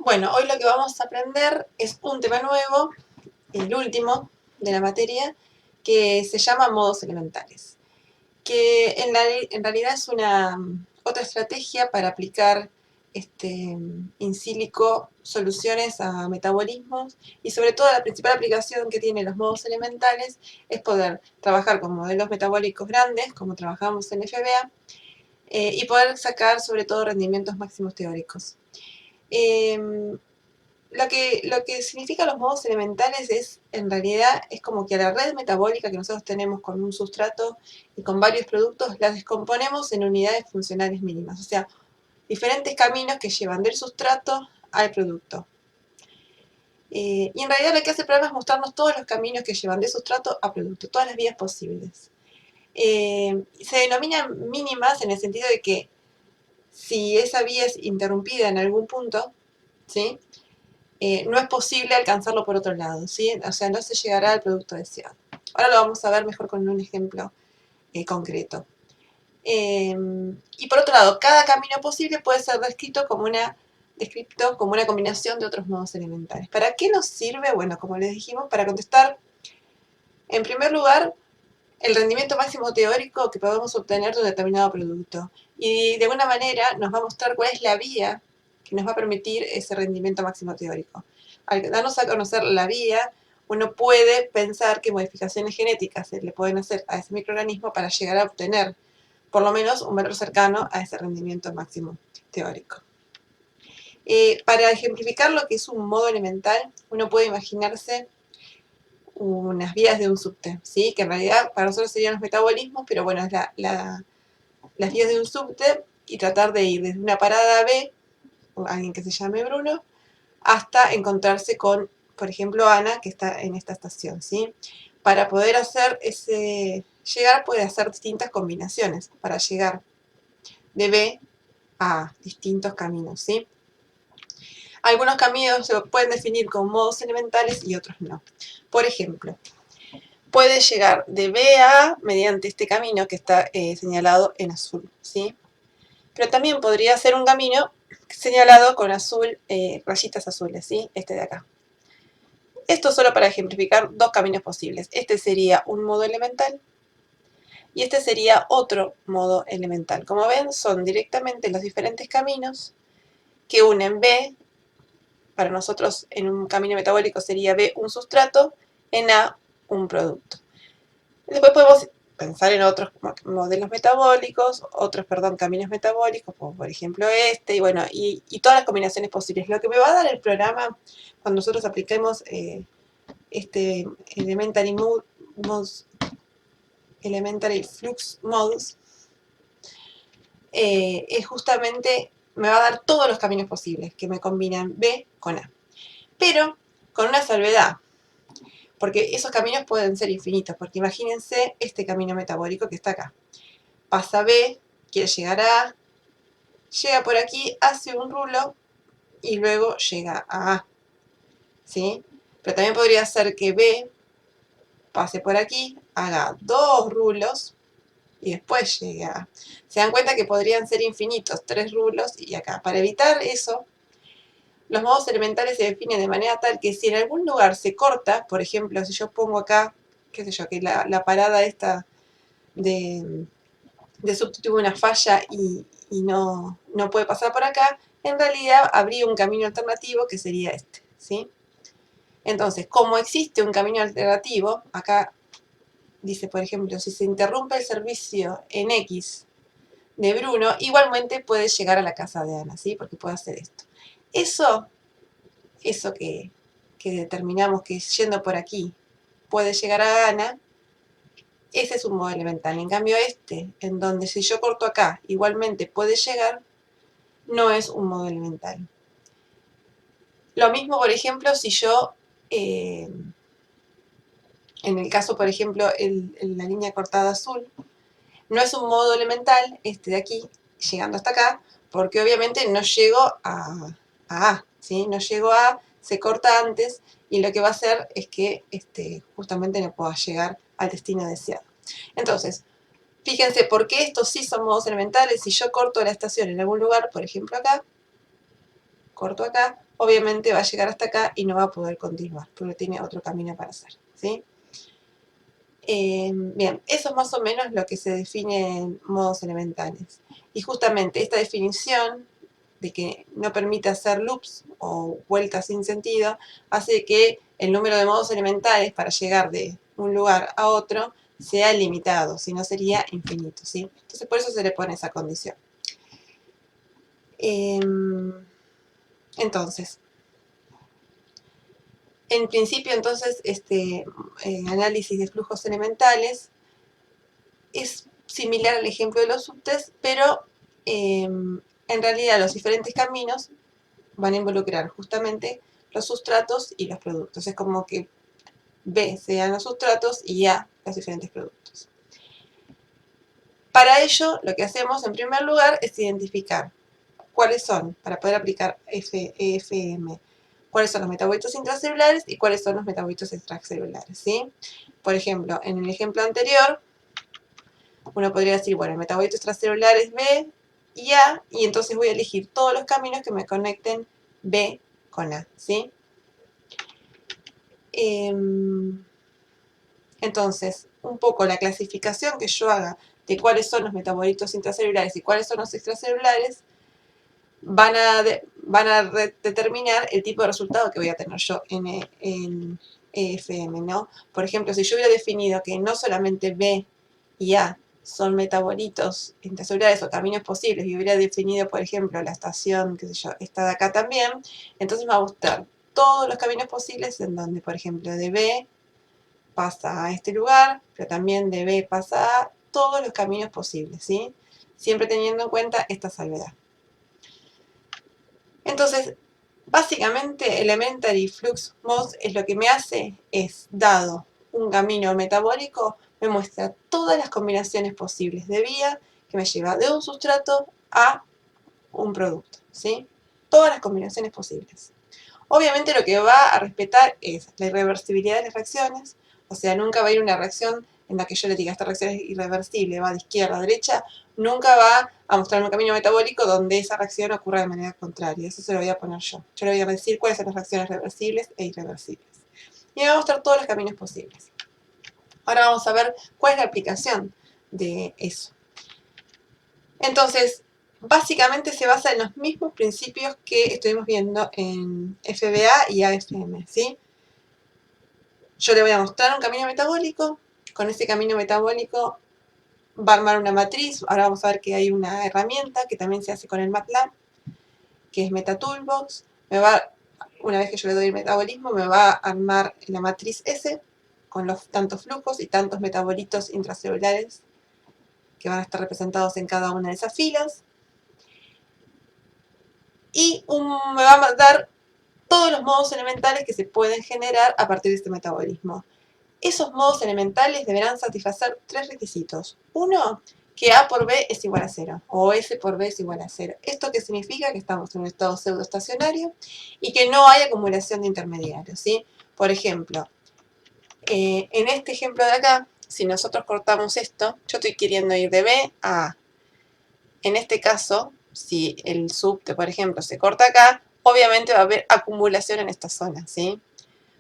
Bueno, hoy lo que vamos a aprender es un tema nuevo, el último de la materia, que se llama modos elementales, que en realidad es una otra estrategia para aplicar in silico soluciones a metabolismos, y sobre todo la principal aplicación que tienen los modos elementales es poder trabajar con modelos metabólicos grandes, como trabajamos en FBA, y poder sacar sobre todo rendimientos máximos teóricos. Lo que significan los modos elementales es, en realidad, es como que a la red metabólica que nosotros tenemos con un sustrato y con varios productos, las descomponemos en unidades funcionales mínimas, o sea, diferentes caminos que llevan del sustrato al producto. Y en realidad lo que hace el programa es mostrarnos todos los caminos que llevan de sustrato a producto, todas las vías posibles. Se denominan mínimas en el sentido de que si esa vía es interrumpida en algún punto, ¿sí?, no es posible alcanzarlo por otro lado, ¿sí? O sea, no se llegará al producto deseado. Ahora lo vamos a ver mejor con un ejemplo concreto. Y por otro lado, cada camino posible puede ser descrito como una combinación de otros modos elementales. ¿Para qué nos sirve? Bueno, como les dijimos, para contestar, en primer lugar, el rendimiento máximo teórico que podemos obtener de un determinado producto. Y de alguna manera nos va a mostrar cuál es la vía que nos va a permitir ese rendimiento máximo teórico. Al darnos a conocer la vía, uno puede pensar qué modificaciones genéticas se le pueden hacer a ese microorganismo para llegar a obtener por lo menos un valor cercano a ese rendimiento máximo teórico. Para ejemplificar lo que es un modo elemental, uno puede imaginarse unas vías de un subte, ¿sí?, que en realidad para nosotros serían los metabolismos, pero bueno, es las vías de un subte, y tratar de ir desde una parada B, o alguien que se llame Bruno, hasta encontrarse con, por ejemplo, Ana, que está en esta estación, ¿sí? Para poder hacer llegar, puede hacer distintas combinaciones para llegar de B a distintos caminos, ¿sí? Algunos caminos se pueden definir como modos elementales y otros no. Por ejemplo, puede llegar de B a A mediante este camino que está señalado en azul, ¿sí? Pero también podría ser un camino señalado con azul, rayitas azules, ¿sí? Este de acá. Esto solo para ejemplificar dos caminos posibles. Este sería un modo elemental y este sería otro modo elemental. Como ven, son directamente los diferentes caminos que unen B, para nosotros en un camino metabólico sería B un sustrato, en A un producto. Después podemos pensar en otros modelos metabólicos, caminos metabólicos, como por ejemplo este, y bueno, y todas las combinaciones posibles. Lo que me va a dar el programa cuando nosotros apliquemos este Elementary Flux Modes, es justamente, me va a dar todos los caminos posibles que me combinan B con A. Pero con una salvedad, porque esos caminos pueden ser infinitos, porque imagínense este camino metabólico que está acá. Pasa B, quiere llegar a A, llega por aquí, hace un rulo y luego llega a A, ¿sí? Pero también podría ser que B pase por aquí, haga dos rulos y después llegue a A. Se dan cuenta que podrían ser infinitos, 3 rulos y acá. Para evitar eso, los modos elementales se definen de manera tal que si en algún lugar se corta, por ejemplo, si yo pongo acá, qué sé yo, que la parada esta de subte tuvo una falla y no puede pasar por acá, en realidad habría un camino alternativo que sería este, ¿sí? Entonces, como existe un camino alternativo, acá dice, por ejemplo, si se interrumpe el servicio en X de Bruno, igualmente puede llegar a la casa de Ana, ¿sí? Porque puede hacer esto. Eso que determinamos que yendo por aquí puede llegar a Ana, ese es un modo elemental. En cambio este, en donde si yo corto acá igualmente puede llegar, no es un modo elemental. Lo mismo, por ejemplo, si yo, en el caso, por ejemplo, la línea cortada azul, no es un modo elemental, este de aquí, llegando hasta acá, porque obviamente no llego a A, ¿sí? No llego a A, se corta antes, y lo que va a hacer es que justamente no pueda llegar al destino deseado. Entonces, fíjense, ¿por qué estos sí son modos elementales? Si yo corto la estación en algún lugar, por ejemplo acá, corto acá, obviamente va a llegar hasta acá y no va a poder continuar, porque tiene otro camino para hacer, ¿sí? Bien, eso es más o menos lo que se define en modos elementales. Y justamente esta definición de que no permite hacer loops o vueltas sin sentido, hace que el número de modos elementales para llegar de un lugar a otro sea limitado, si no sería infinito, ¿sí? Entonces por eso se le pone esa condición. Entonces, en principio entonces este análisis de flujos elementales es similar al ejemplo de los subtests, pero en realidad los diferentes caminos van a involucrar justamente los sustratos y los productos. Es como que B sean los sustratos y A los diferentes productos. Para ello, lo que hacemos en primer lugar es identificar cuáles son, para poder aplicar EFM, cuáles son los metabolitos intracelulares y cuáles son los metabolitos extracelulares, ¿sí? Por ejemplo, en el ejemplo anterior, uno podría decir, bueno, el metabolito extracelular es B y A, y entonces voy a elegir todos los caminos que me conecten B con A, ¿sí? Entonces, un poco la clasificación que yo haga de cuáles son los metabolitos intracelulares y cuáles son los extracelulares van a determinar el tipo de resultado que voy a tener yo en EFM, ¿no? Por ejemplo, si yo hubiera definido que no solamente B y A son metabolitos intracelulares o caminos posibles y hubiera definido, por ejemplo, la estación, qué sé yo, esta de acá también, entonces me va a mostrar todos los caminos posibles en donde, por ejemplo, de B pasa a este lugar, pero también de B pasa a todos los caminos posibles, ¿sí? Siempre teniendo en cuenta esta salvedad. Entonces, básicamente, Elementary Flux Modes es lo que me hace es, dado un camino metabólico, me muestra todas las combinaciones posibles de vía que me lleva de un sustrato a un producto, ¿sí? Todas las combinaciones posibles. Obviamente lo que va a respetar es la irreversibilidad de las reacciones, o sea, nunca va a ir una reacción en la que yo le diga esta reacción es irreversible, va de izquierda a derecha, nunca va a mostrar un camino metabólico donde esa reacción ocurra de manera contraria. Eso se lo voy a poner yo. Yo le voy a decir cuáles son las reacciones reversibles e irreversibles. Y me va a mostrar todos los caminos posibles. Ahora vamos a ver cuál es la aplicación de eso. Entonces, básicamente se basa en los mismos principios que estuvimos viendo en FBA y AFM, ¿sí? Yo le voy a mostrar un camino metabólico, con ese camino metabólico va a armar una matriz, ahora vamos a ver que hay una herramienta que también se hace con el MATLAB, que es MetaToolbox, una vez que yo le doy el metabolismo, me va a armar la matriz S, con los tantos flujos y tantos metabolitos intracelulares que van a estar representados en cada una de esas filas, y me va a dar todos los modos elementales que se pueden generar a partir de este metabolismo. Esos modos elementales deberán satisfacer tres requisitos. Uno, que A por B es igual a 0, o S por B es igual a 0. ¿Esto qué significa? Que estamos en un estado pseudoestacionario y que no hay acumulación de intermediarios, ¿sí? Por ejemplo, en este ejemplo de acá, si nosotros cortamos esto, yo estoy queriendo ir de B a A. En este caso, si el subte, por ejemplo, se corta acá, obviamente va a haber acumulación en esta zona, ¿sí?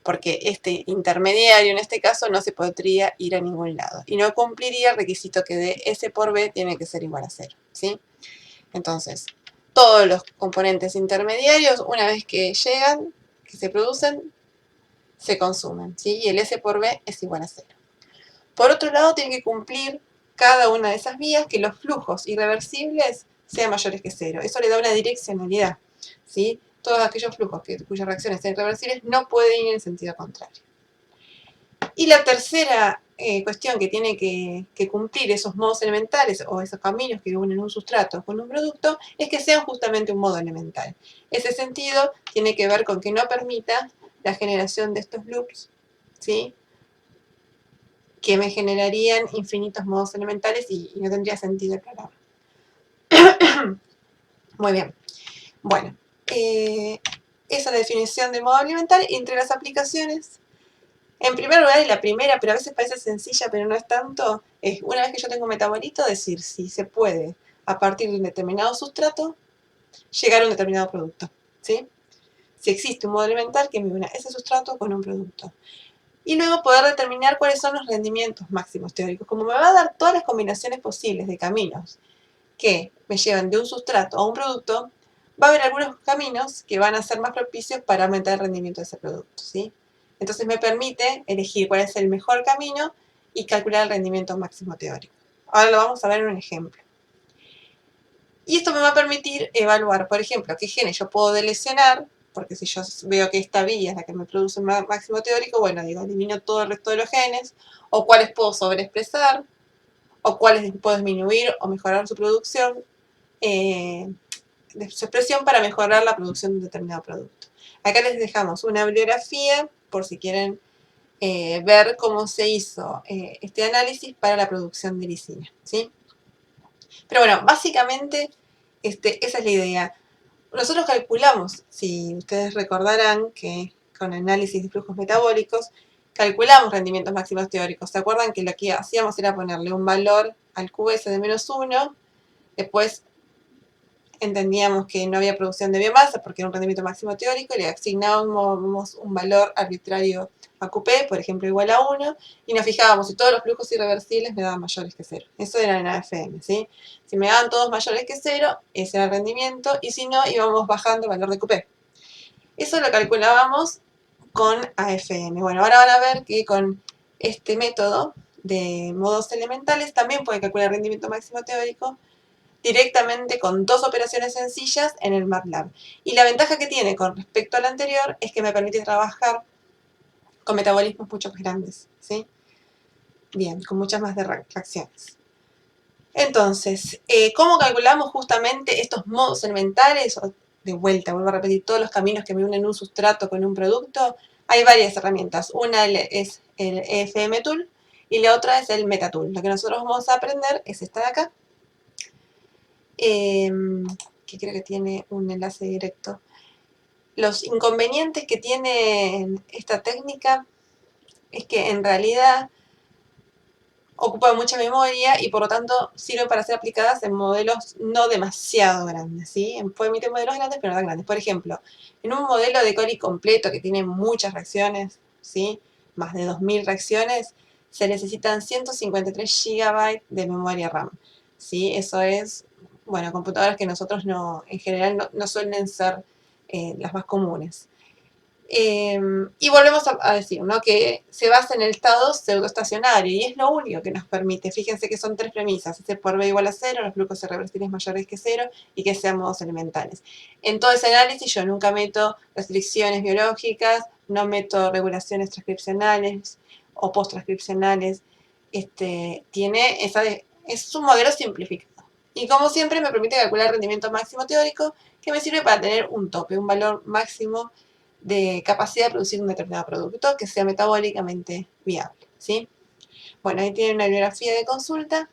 Porque este intermediario en este caso no se podría ir a ningún lado y no cumpliría el requisito que de S por B tiene que ser igual a 0, ¿sí? Entonces, todos los componentes intermediarios, una vez que llegan, que se producen, se consumen, ¿sí? Y el S por B es igual a 0. Por otro lado, tiene que cumplir cada una de esas vías que los flujos irreversibles sean mayores que 0. Eso le da una direccionalidad, ¿sí? Todos aquellos flujos cuyas reacciones sean irreversibles no pueden ir en sentido contrario. Y la tercera cuestión que tiene que cumplir esos modos elementales o esos caminos que unen un sustrato con un producto es que sean justamente un modo elemental. Ese sentido tiene que ver con que no permita la generación de estos loops, ¿sí? Que me generarían infinitos modos elementales y no tendría sentido el programa. Muy bien. Bueno, esa es la definición de modo elemental. Entre las aplicaciones, en primer lugar, y la primera, pero a veces parece sencilla, pero no es tanto, es una vez que yo tengo un metabolito, decir si se puede, a partir de un determinado sustrato, llegar a un determinado producto, ¿sí? si existe un modo elemental que me una ese sustrato con un producto. Y luego poder determinar cuáles son los rendimientos máximos teóricos. Como me va a dar todas las combinaciones posibles de caminos que me llevan de un sustrato a un producto, va a haber algunos caminos que van a ser más propicios para aumentar el rendimiento de ese producto, ¿sí? Entonces me permite elegir cuál es el mejor camino y calcular el rendimiento máximo teórico. Ahora lo vamos a ver en un ejemplo. Y esto me va a permitir evaluar, por ejemplo, qué genes yo puedo delecionar, porque si yo veo que esta vía es la que me produce un máximo teórico, bueno, digo, elimino todo el resto de los genes, o cuáles puedo sobreexpresar, o cuáles puedo disminuir o mejorar su producción, de su expresión para mejorar la producción de un determinado producto. Acá les dejamos una bibliografía por si quieren ver cómo se hizo este análisis para la producción de lisina, ¿sí? Pero bueno, básicamente esa es la idea. Nosotros calculamos, si ustedes recordarán que con análisis de flujos metabólicos, calculamos rendimientos máximos teóricos. ¿Se acuerdan que lo que hacíamos era ponerle un valor al QS de -1, después entendíamos que no había producción de biomasa porque era un rendimiento máximo teórico, le asignábamos un valor arbitrario a QP, por ejemplo, igual a 1, y nos fijábamos si todos los flujos irreversibles me daban mayores que 0. Eso era en AFM, ¿sí? Si me daban todos mayores que 0, ese era el rendimiento, y si no, íbamos bajando el valor de QP. Eso lo calculábamos con AFM. Bueno, ahora van a ver que con este método de modos elementales también puede calcular el rendimiento máximo teórico directamente con dos operaciones sencillas en el MATLAB. Y la ventaja que tiene con respecto al anterior es que me permite trabajar con metabolismos mucho más grandes, ¿sí? Bien, con muchas más reacciones. Entonces, ¿cómo calculamos justamente estos modos elementales? De vuelta, vuelvo a repetir, todos los caminos que me unen un sustrato con un producto. Hay varias herramientas. Una es el EFM Tool y la otra es el MetaTool. Lo que nosotros vamos a aprender es esta de acá, que creo que tiene un enlace directo. Los inconvenientes que tiene esta técnica es que en realidad ocupa mucha memoria y por lo tanto sirven para ser aplicadas en modelos no demasiado grandes, ¿sí? Puede emitir modelos grandes, pero no tan grandes. Por ejemplo, en un modelo de Cori completo que tiene muchas reacciones, ¿sí? Más de 2000 reacciones, se necesitan 153 GB de memoria RAM, ¿sí? Eso es, bueno, computadoras que nosotros no, en general no suelen ser las más comunes. Y volvemos a decir, ¿no?, que se basa en el estado pseudoestacionario y es lo único que nos permite. Fíjense que son tres premisas: S por B igual a 0, los flujos irreversibles mayores que 0 y que sean modos elementales. En todo ese análisis yo nunca meto restricciones biológicas, no meto regulaciones transcripcionales o posttranscripcionales. Es un modelo simplificado. Y como siempre me permite calcular el rendimiento máximo teórico, que me sirve para tener un tope, un valor máximo de capacidad de producir un determinado producto que sea metabólicamente viable, ¿sí? Bueno, ahí tienen una bibliografía de consulta.